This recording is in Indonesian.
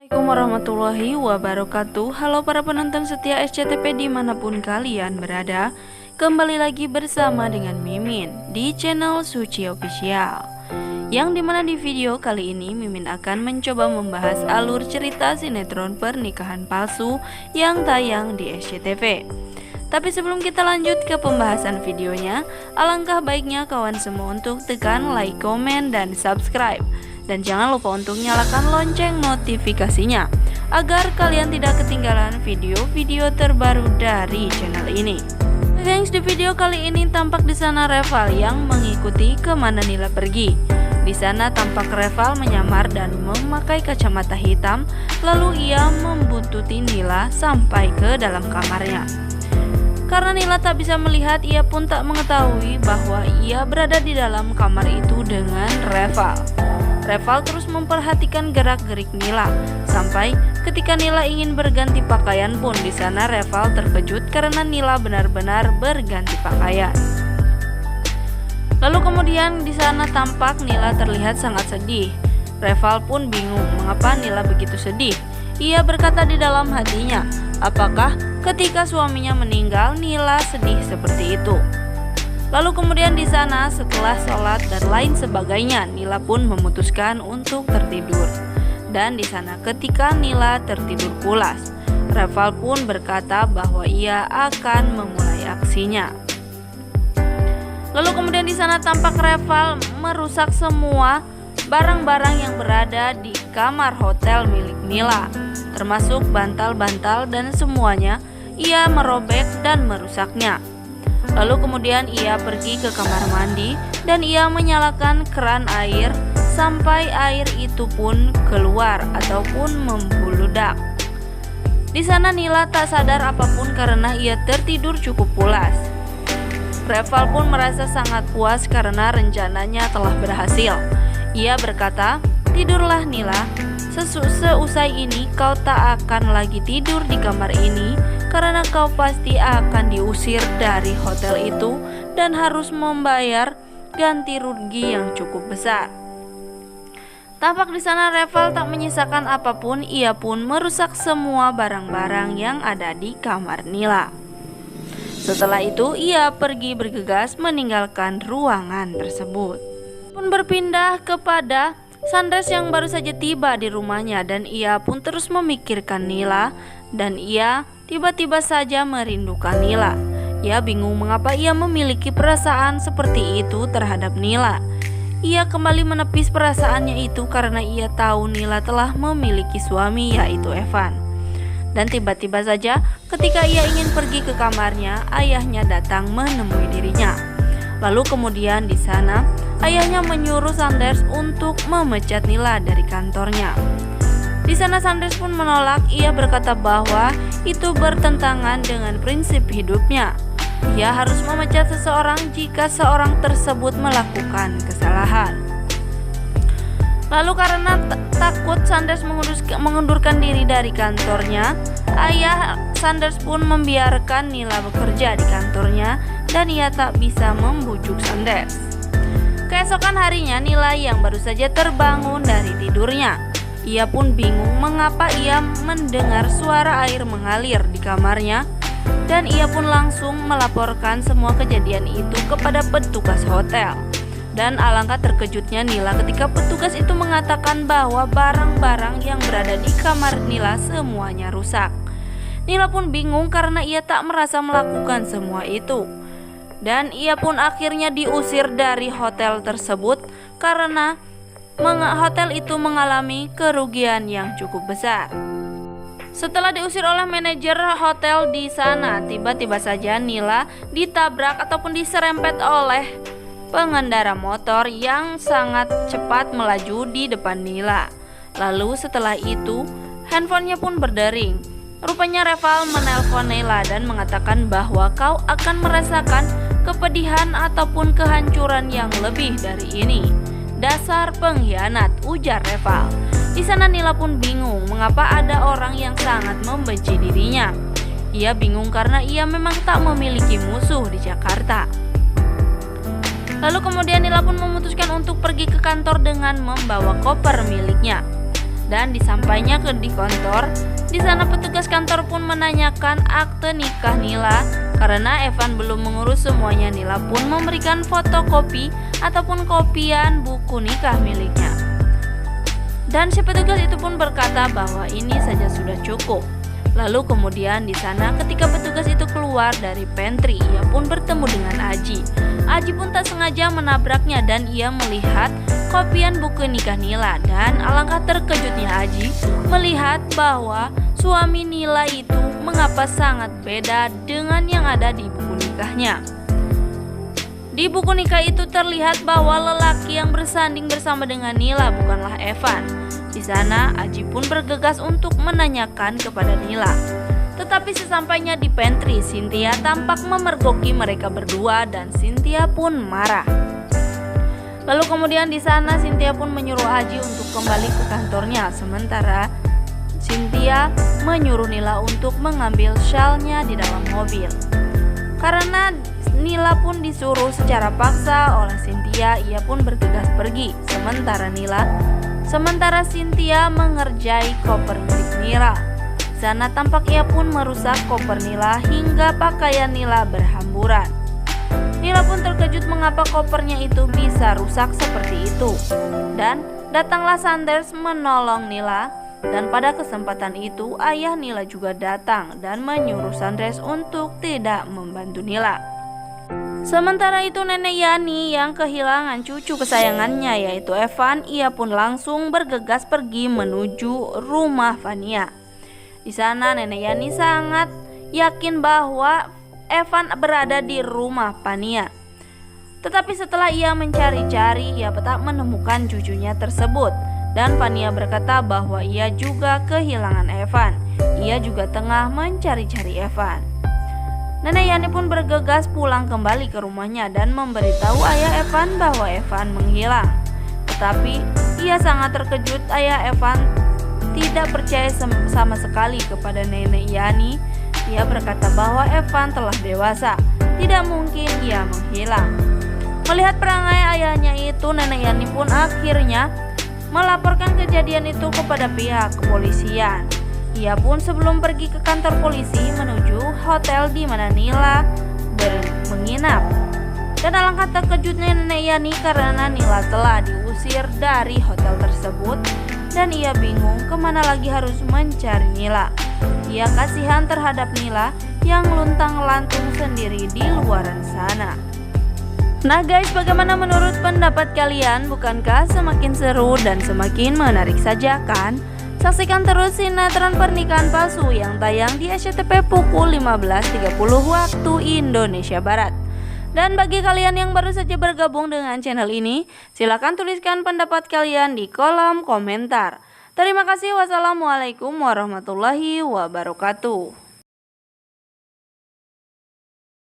Assalamualaikum warahmatullahi wabarakatuh. Halo para penonton setia SCTV dimanapun kalian berada. Kembali lagi bersama dengan Mimin di channel Suci Official, yang dimana di video kali ini Mimin akan mencoba membahas alur cerita sinetron pernikahan palsu yang tayang di SCTV. Tapi sebelum kita lanjut ke pembahasan videonya, alangkah baiknya kawan semua untuk tekan like, komen, dan subscribe. Dan jangan lupa untuk nyalakan lonceng notifikasinya agar kalian tidak ketinggalan video-video terbaru dari channel ini. Guys, di video kali ini tampak di sana Reval yang mengikuti kemana Nila pergi. Di sana tampak Reval menyamar dan memakai kacamata hitam, lalu ia membuntuti Nila sampai ke dalam kamarnya. Karena Nila tak bisa melihat, ia pun tak mengetahui bahwa ia berada di dalam kamar itu dengan Reval. Reval terus memperhatikan gerak-gerik Nila sampai ketika Nila ingin berganti pakaian pun di sana Reval terkejut karena Nila benar-benar berganti pakaian. Lalu kemudian di sana tampak Nila terlihat sangat sedih. Reval pun bingung mengapa Nila begitu sedih. Ia berkata di dalam hatinya, apakah ketika suaminya meninggal Nila sedih seperti itu? Lalu kemudian di sana setelah sholat dan lain sebagainya, Nila pun memutuskan untuk tertidur. Dan di sana ketika Nila tertidur pulas, Reval pun berkata bahwa ia akan memulai aksinya. Lalu kemudian di sana tampak Reval merusak semua barang-barang yang berada di kamar hotel milik Nila, termasuk bantal-bantal dan semuanya ia merobek dan merusaknya. Lalu kemudian ia pergi ke kamar mandi dan ia menyalakan keran air sampai air itu pun keluar ataupun membludak. Di sana Nila tak sadar apapun karena ia tertidur cukup pulas. Reval pun merasa sangat puas karena rencananya telah berhasil. Ia berkata, "Tidurlah Nila, seusai ini kau tak akan lagi tidur di kamar ini karena kau pasti akan diusir dari hotel itu dan harus membayar ganti rugi yang cukup besar." Tampak di sana Reval tak menyisakan apapun, ia pun merusak semua barang-barang yang ada di kamar Nila. Setelah itu ia pergi bergegas meninggalkan ruangan tersebut. Pun berpindah kepada Sandres yang baru saja tiba di rumahnya dan ia pun terus memikirkan Nila dan ia tiba-tiba saja merindukan Nila. Ia bingung mengapa ia memiliki perasaan seperti itu terhadap Nila. Ia kembali menepis perasaannya itu karena ia tahu Nila telah memiliki suami yaitu Evan. Dan tiba-tiba saja ketika ia ingin pergi ke kamarnya, ayahnya datang menemui dirinya. Lalu kemudian di sana ayahnya menyuruh Sanders untuk memecat Nila dari kantornya. Di sana Sanders pun menolak. Ia berkata bahwa itu bertentangan dengan prinsip hidupnya. Ia harus memecat seseorang jika seorang tersebut melakukan kesalahan. Lalu karena takut Sanders mengundurkan diri dari kantornya, ayah Sanders pun membiarkan Nila bekerja di kantornya dan ia tak bisa membujuk Sanders. Keesokan harinya Nila yang baru saja terbangun dari tidurnya. Ia pun bingung mengapa ia mendengar suara air mengalir di kamarnya dan ia pun langsung melaporkan semua kejadian itu kepada petugas hotel. Dan alangkah terkejutnya Nila ketika petugas itu mengatakan bahwa barang-barang yang berada di kamar Nila semuanya rusak. Nila pun bingung karena ia tak merasa melakukan semua itu. Dan ia pun akhirnya diusir dari hotel tersebut karena hotel itu mengalami kerugian yang cukup besar. Setelah diusir oleh manajer hotel di sana, tiba-tiba saja Nila ditabrak ataupun diserempet oleh pengendara motor yang sangat cepat melaju di depan Nila. Lalu setelah itu handphonenya pun berdering. Rupanya Reval menelpon Nila dan mengatakan bahwa kau akan merasakan kepedihan ataupun kehancuran yang lebih dari ini. Dasar pengkhianat, ujar Reval. Di sana Nila pun bingung mengapa ada orang yang sangat membenci dirinya. Ia bingung karena ia memang tak memiliki musuh di Jakarta. Lalu kemudian Nila pun memutuskan untuk pergi ke kantor dengan membawa koper miliknya. Dan disampainya di kantor, di sana petugas kantor pun menanyakan akte nikah Nila. Karena Evan belum mengurus semuanya, Nila pun memberikan fotokopi ataupun kopian buku nikah miliknya. Dan si petugas itu pun berkata bahwa ini saja sudah cukup. Lalu kemudian di sana ketika petugas itu keluar dari pantry, ia pun bertemu dengan Aji. Aji pun tak sengaja menabraknya dan ia melihat kopian buku nikah Nila. Dan alangkah terkejutnya Aji melihat bahwa suami Nila itu mengapa sangat beda dengan yang ada di buku nikahnya. Di buku nikah itu terlihat bahwa lelaki yang bersanding bersama dengan Nila bukanlah Evan. Di sana Aji pun bergegas untuk menanyakan kepada Nila. Tetapi sesampainya di pantry, Cynthia tampak memergoki mereka berdua dan Cynthia pun marah. Lalu kemudian di sana Cynthia pun menyuruh Aji untuk kembali ke kantornya, sementara Cynthia menyuruh Nila untuk mengambil shawlnya di dalam mobil. Karena Nila pun disuruh secara paksa oleh Cynthia, ia pun bergegas pergi. Sementara Cynthia mengerjai koper milik Nila. Di sana tampak ia pun merusak koper Nila hingga pakaian Nila berhamburan. Nila pun terkejut mengapa kopernya itu bisa rusak seperti itu. Dan datanglah Sanders menolong Nila. Dan pada kesempatan itu ayah Nila juga datang dan menyuruh Sanders untuk tidak membantu Nila. Sementara itu Nenek Yani yang kehilangan cucu kesayangannya yaitu Evan, ia pun langsung bergegas pergi menuju rumah Vania. Di sana Nenek Yani sangat yakin bahwa Evan berada di rumah Vania. Tetapi setelah ia mencari-cari, ia tak menemukan cucunya tersebut. Dan Vania berkata bahwa ia juga kehilangan Evan. Ia juga tengah mencari-cari Evan. Nenek Yani pun bergegas pulang kembali ke rumahnya dan memberitahu ayah Evan bahwa Evan menghilang. Tetapi ia sangat terkejut. Ayah Evan tidak percaya sama sekali kepada Nenek Yani. Ia berkata bahwa Evan telah dewasa, tidak mungkin ia menghilang. Melihat perangai ayahnya itu, Nenek Yani pun akhirnya melaporkan kejadian itu kepada pihak kepolisian. Ia pun sebelum pergi ke kantor polisi menuju hotel di mana Nila menginap. Dan alangkah terkejutnya Nenek Yani karena Nila telah diusir dari hotel tersebut dan ia bingung kemana lagi harus mencari Nila. Ia kasihan terhadap Nila yang luntang-lantung sendiri di luaran sana. Nah guys, bagaimana menurut pendapat kalian? Bukankah semakin seru dan semakin menarik saja kan? Saksikan terus sinetron Pernikahan Palsu yang tayang di SCTV pukul 15.30 waktu Indonesia Barat. Dan bagi kalian yang baru saja bergabung dengan channel ini, silakan tuliskan pendapat kalian di kolom komentar. Terima kasih. Wassalamualaikum warahmatullahi wabarakatuh.